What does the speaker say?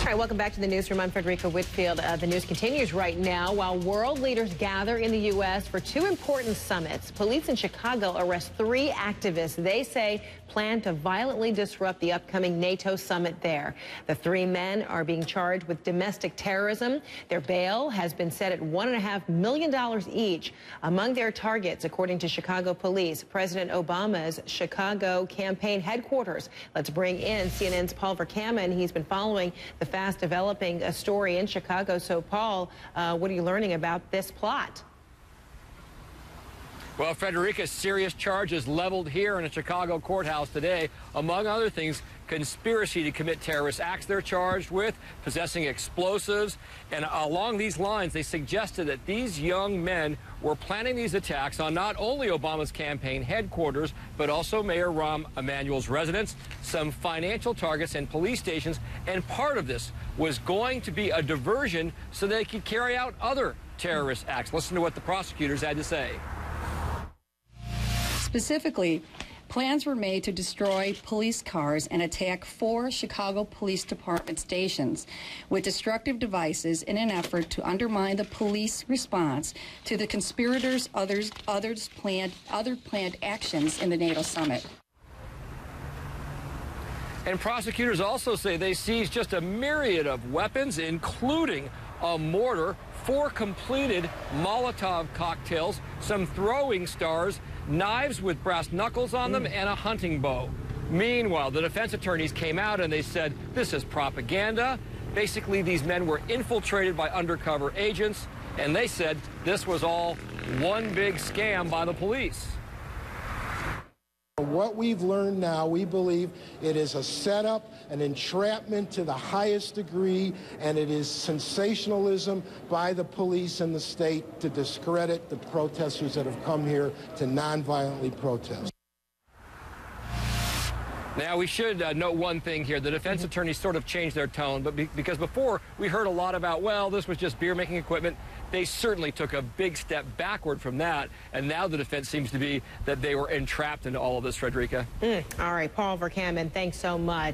All right, welcome back to the newsroom. I'm Frederica Whitfield. The news continues right now while world leaders gather in the U.S. for two important summits. Police in Chicago arrest 3 activists they say plan to violently disrupt the upcoming NATO summit there. The 3 men are being charged with domestic terrorism. Their bail has been set at $1.5 million each. Among their targets, according to Chicago police, President Obama's Chicago campaign headquarters. Let's bring in CNN's Paul Verkaman. He's been following the fast developing story in Chicago. So, Paul, what are you learning about this plot? Well, Frederica, serious charges leveled here in a Chicago courthouse today. Among other things, conspiracy to commit terrorist acts they're charged with, possessing explosives. And along these lines, they suggested that these young men were planning these attacks on not only Obama's campaign headquarters, but also Mayor Rahm Emanuel's residence, some financial targets and police stations. And part of this was going to be a diversion so they could carry out other terrorist acts. Listen to what the prosecutors had to say. Specifically, plans were made to destroy police cars and attack 4 Chicago Police Department stations with destructive devices in an effort to undermine the police response to the conspirators' other planned actions in the NATO summit. And prosecutors also say they seized just a myriad of weapons, including a mortar, 4 completed Molotov cocktails, some throwing stars, knives with brass knuckles on them, and a hunting bow. Meanwhile, the defense attorneys came out and they said this is propaganda. Basically, these men were infiltrated by undercover agents, and they said this was all one big scam by the police. What we've learned now, we believe it is a setup, an entrapment to the highest degree, and it is sensationalism by the police and the state to discredit the protesters that have come here to nonviolently protest. Now, we should note one thing here. The defense attorneys sort of changed their tone, but because before we heard a lot about, well, this was just beer-making equipment, they certainly took a big step backward from that, and now the defense seems to be that they were entrapped into all of this, Frederica. All right, Paul Verkaman, thanks so much.